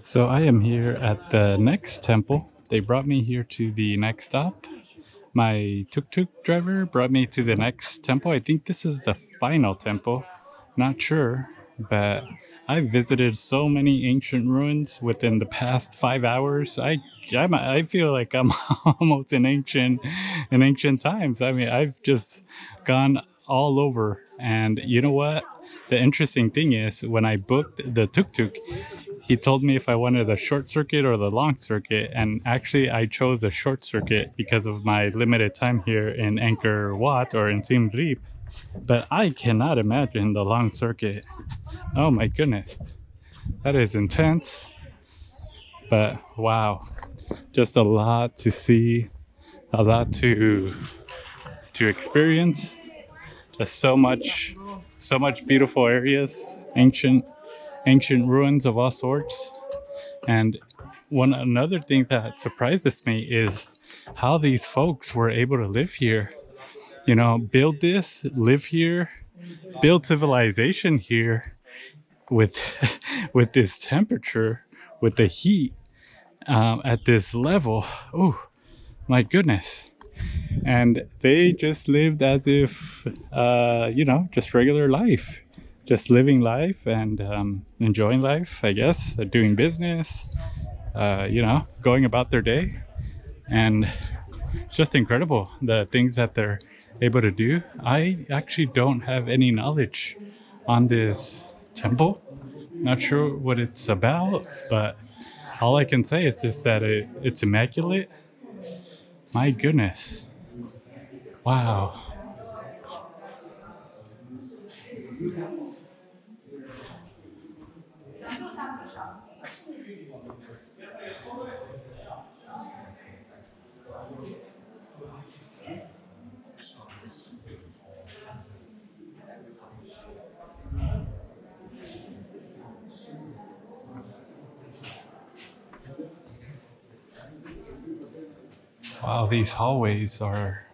So I am here at the next temple. They brought me here to the next stop. My tuk-tuk driver brought me to the next temple. I think this is the final temple. Not sure, but I visited so many ancient ruins within the past 5 hours. I feel like I'm almost in ancient times. I mean, I've just gone all over. And you know what? The interesting thing is, when I booked the tuk-tuk, he told me if I wanted the short circuit or the long circuit, and actually I chose a short circuit because of my limited time here in Angkor Wat or in Siem Reap. But I cannot imagine the long circuit. Oh my goodness, that is intense. But wow, just a lot to see, a lot to experience. Just so much beautiful areas, ancient ruins of all sorts. And another thing that surprises me is how these folks were able to live here. You know, build this, live here, build civilization here with with this temperature, with the heat at this level. Oh my goodness! And they just lived as if just regular life, just living life and enjoying life. I guess doing business, going about their day. And it's just incredible the things that they're able to do. I actually don't have any knowledge on this temple. Not sure what it's about, but all I can say is just that it's immaculate. My goodness. Wow. Wow, these hallways are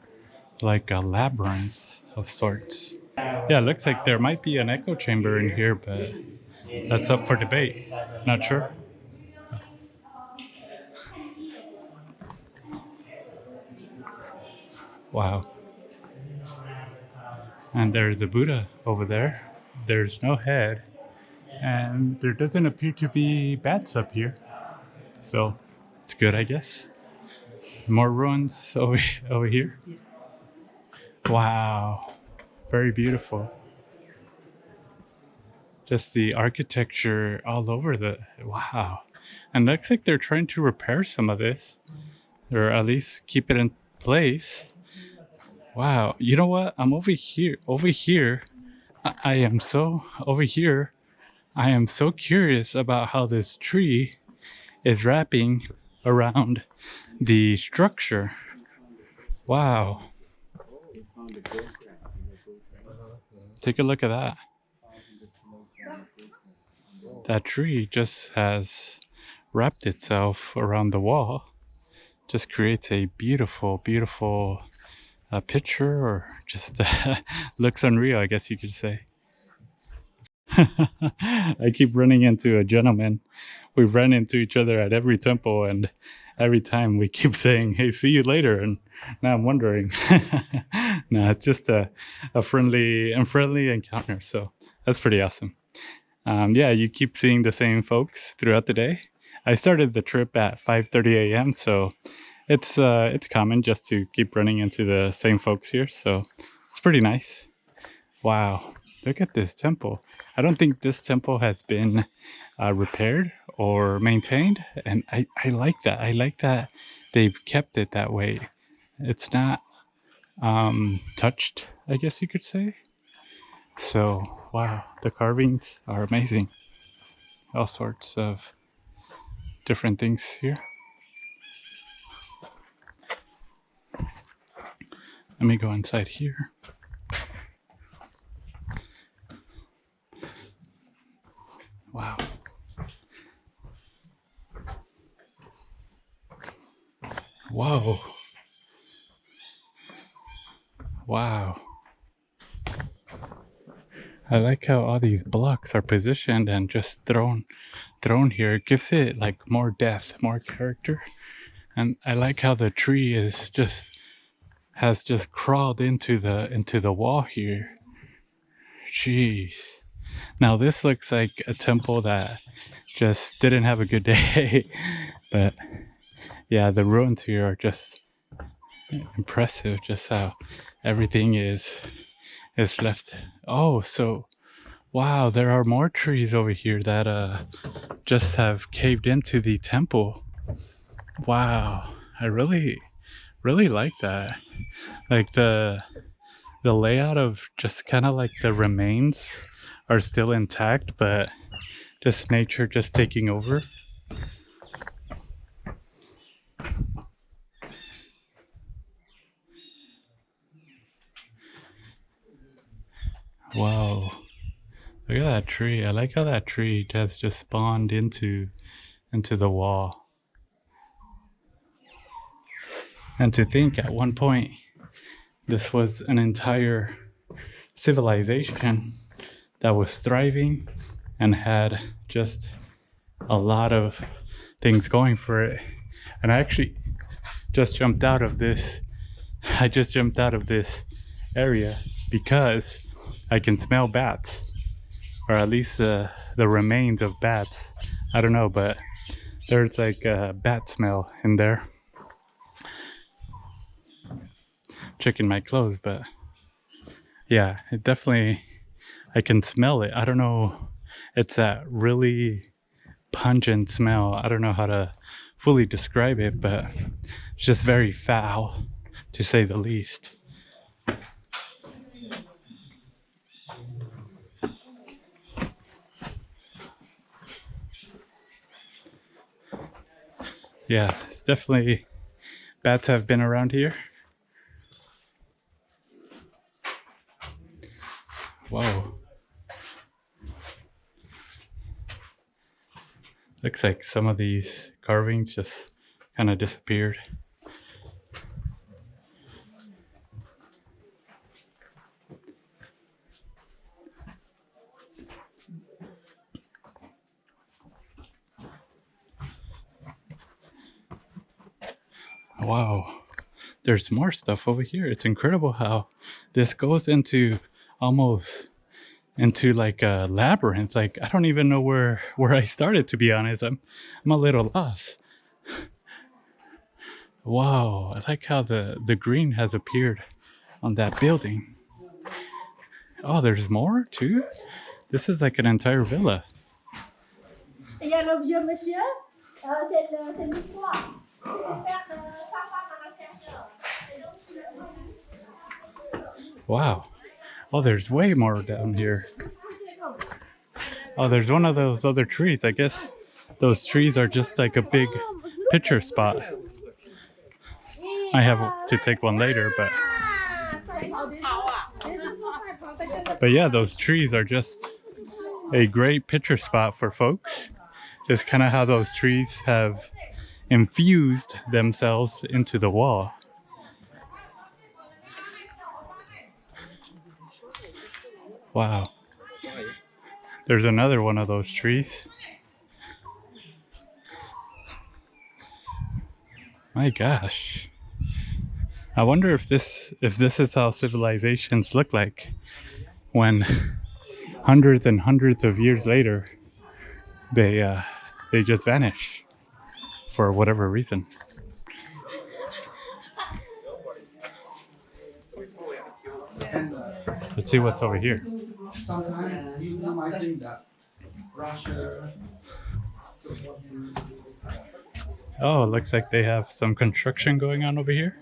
like a labyrinth of sorts. Yeah, it looks like there might be an echo chamber in here, but that's up for debate. Not sure. Wow. And there's a Buddha over there. There's no head. And there doesn't appear to be bats up here. So it's good, I guess. More ruins over here. Wow. Very beautiful. Just the architecture all over the. Wow. And looks like they're trying to repair some of this, or at least keep it in place. Wow. You know what? I'm over here. Over here. I am so. Over here. I am so curious about how this tree is wrapping around the structure. Wow. Take a look at that. That tree just has wrapped itself around the wall. Just creates a beautiful, beautiful picture, or just looks unreal, I guess you could say. I keep running into a gentleman. We run into each other at every temple, and every time we keep saying, "Hey, see you later." And now I'm wondering. No, it's just a friendly encounter. So that's pretty awesome. Yeah, you keep seeing the same folks throughout the day. I started the trip at 5:30 a.m., so it's common just to keep running into the same folks here. So it's pretty nice. Wow, look at this temple. I don't think this temple has been repaired or maintained, and I like that. I like that they've kept it that way. It's not touched, I guess you could say. So, wow, the carvings are amazing. All sorts of different things here. Let me go inside here. Wow. Whoa. Wow. I like how all these blocks are positioned and just thrown here. It gives it like more depth, more character. And I like how the tree is has just crawled into the wall here. Jeez. Now this looks like a temple that just didn't have a good day. But yeah, the ruins here are just impressive, just how everything is left. Oh, so wow, there are more trees over here that just have caved into the temple. Wow. I really like that. Like the layout of just kind of like the remains are still intact, but just nature just taking over. Whoa. Look at that tree. I like how that tree has just spawned into the wall. And to think at one point this was an entire civilization that was thriving and had just a lot of things going for it. And I actually just jumped out of this area because I can smell bats, or at least the remains of bats. I don't know, but there's like a bat smell in there. Checking my clothes, but yeah, it definitely, I can smell it. I don't know, it's that really pungent smell. I don't know how to fully describe it, but it's just very foul, to say the least. Yeah, it's definitely, bats have been around here. Whoa. Looks like some of these carvings just kind of disappeared. Wow. There's more stuff over here. It's incredible how this goes into almost into like a labyrinth. Like I don't even know where I started, to be honest. I'm a little lost. Wow, I like how the green has appeared on that building. Oh, there's more too? This is like an entire villa. Wow. Oh, there's way more down here. Oh, there's one of those other trees. I guess those trees are just like a big picture spot. I have to take one later, but yeah, those trees are just a great picture spot for folks. Just kind of how those trees have infused themselves into the wall. Wow. There's another one of those trees. My gosh. I wonder if this is how civilizations look like when hundreds and hundreds of years later they just vanish for whatever reason. Let's see what's over here. Oh, it looks like they have some construction going on over here.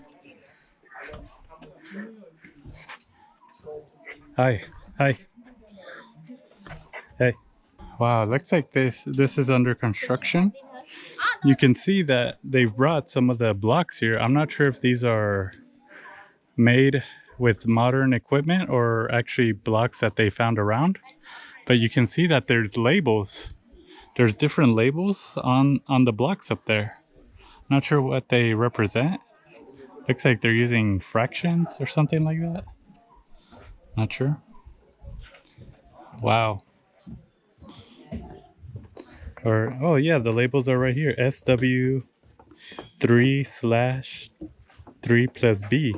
Hi. Hi. Hey. Wow, it looks like this is under construction. You can see that they brought some of the blocks here. I'm not sure if these are made with modern equipment or actually blocks that they found around, but you can see that there's labels. There's different labels on the blocks up there. Not sure what they represent. Looks like they're using fractions or something like that. Not sure. Wow. Or, oh yeah, the labels are right here. SW3/3+B.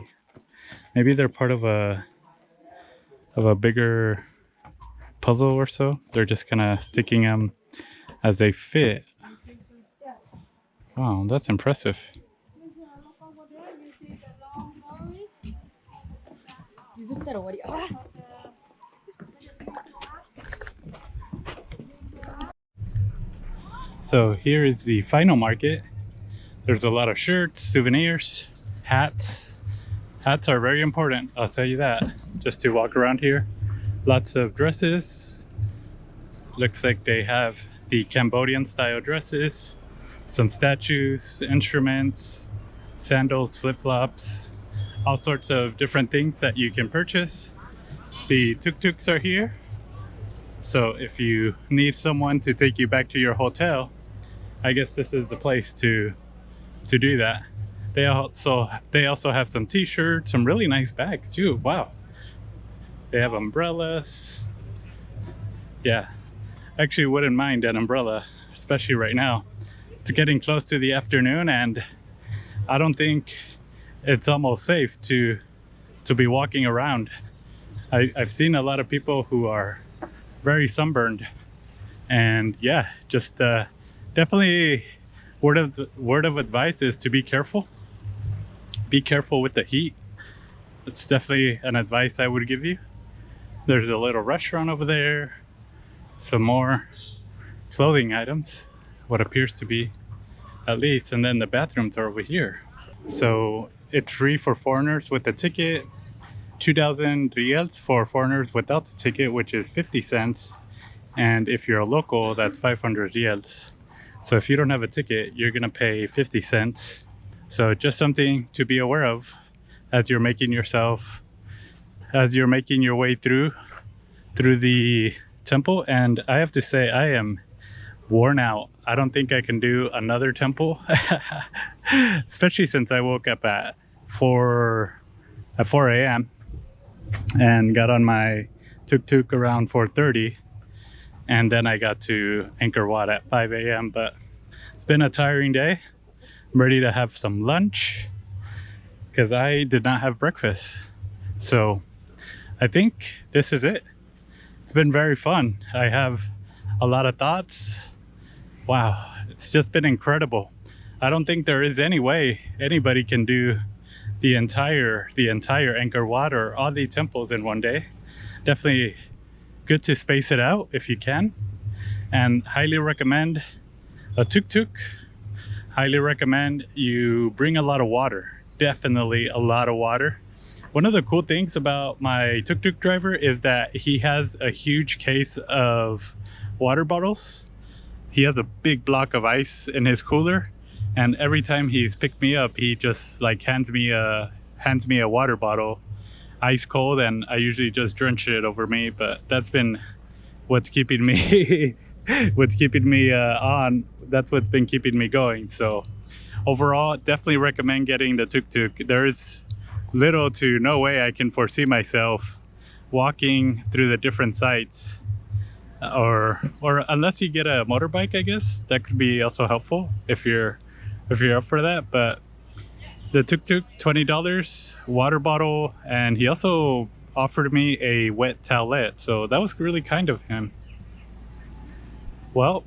Maybe they're part of a bigger puzzle or so. They're just kind of sticking them as they fit. Wow, that's impressive. So here is the final market. There's a lot of shirts, souvenirs, hats. Hats are very important, I'll tell you that, just to walk around here. Lots of dresses. Looks like they have the Cambodian style dresses, some statues, instruments, sandals, flip-flops, all sorts of different things that you can purchase. The tuk-tuks are here. So if you need someone to take you back to your hotel, I guess this is the place to do that. They also have some t-shirts, some really nice bags too. Wow. They have umbrellas. Yeah, actually wouldn't mind an umbrella, especially right now. It's getting close to the afternoon and I don't think it's almost safe to be walking around. I've seen a lot of people who are very sunburned, and yeah, just definitely word of advice is to be careful. Be careful with the heat. It's definitely an advice I would give you. There's a little restaurant over there, some more clothing items, what appears to be at least, and then the bathrooms are over here. So it's free for foreigners with a ticket, 2,000 rials for foreigners without the ticket, which is 50 cents. And if you're a local, that's 500 rials. So if you don't have a ticket, you're gonna pay 50 cents. So just something to be aware of as you're making your way through the temple. And I have to say, I am worn out. I don't think I can do another temple, especially since I woke up at 4 a.m. and got on my tuk-tuk around 4:30, and then I got to Angkor Wat at 5 a.m. But it's been a tiring day. I'm ready to have some lunch because I did not have breakfast. So I think this is it. It's been very fun. I have a lot of thoughts. Wow, it's just been incredible. I don't think there is any way anybody can do the entire Angkor Wat or all the temples in one day. Definitely good to space it out if you can, and highly recommend a tuk-tuk. Highly recommend you bring a lot of water. Definitely a lot of water. One of the cool things about my tuk-tuk driver is that he has a huge case of water bottles. He has a big block of ice in his cooler, and every time he's picked me up, he just like hands me a water bottle, ice cold, and I usually just drench it over me. But that's been what's keeping me on. That's what's been keeping me going. So overall, definitely recommend getting the tuk-tuk. There is little to no way I can foresee myself walking through the different sites, or unless you get a motorbike, I guess that could be also helpful if you're up for that. But the tuk-tuk, $20, water bottle, and he also offered me a wet towelette, so that was really kind of him. Well,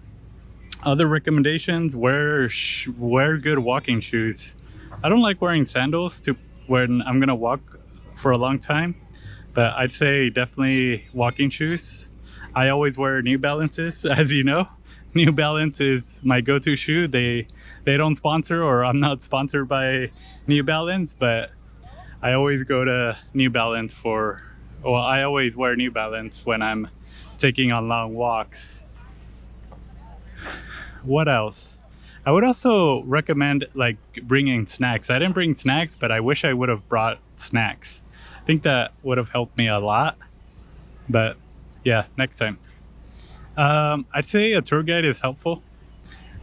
other recommendations: wear good walking shoes. I don't like wearing sandals when I'm gonna walk for a long time, but I'd say definitely walking shoes. I always wear New Balances, as you know. New Balance is my go-to shoe. They don't sponsor, or I'm not sponsored by New Balance, but I always go to New Balance I always wear New Balance when I'm taking on long walks. What else? I would also recommend like bringing snacks. I didn't bring snacks, but I wish I would have brought snacks. I think that would have helped me a lot, but yeah, next time. I'd say a tour guide is helpful.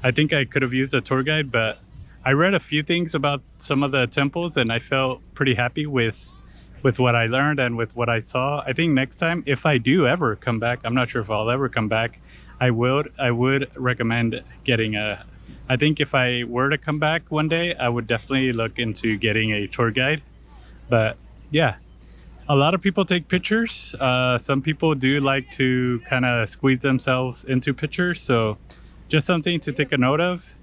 I think I could have used a tour guide, but I read a few things about some of the temples and I felt pretty happy with with what I learned and with what I saw. I think next time, if I do ever come back, I'm not sure if I'll ever come back. I would recommend getting a. I think if I were to come back one day, I would definitely look into getting a tour guide. But yeah, a lot of people take pictures. Some people do like to kind of squeeze themselves into pictures. So just something to take a note of.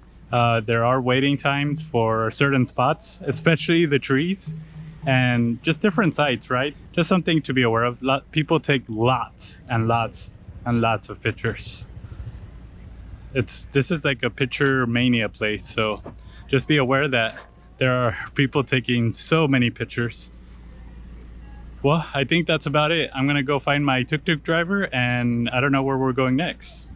There are waiting times for certain spots, especially the trees and just different sites, right? Just something to be aware of. People take lots and lots and lots of pictures. This is like a picture mania place. So just be aware that there are people taking so many pictures. Well, I think that's about it. I'm gonna go find my tuk-tuk driver and I don't know where we're going next.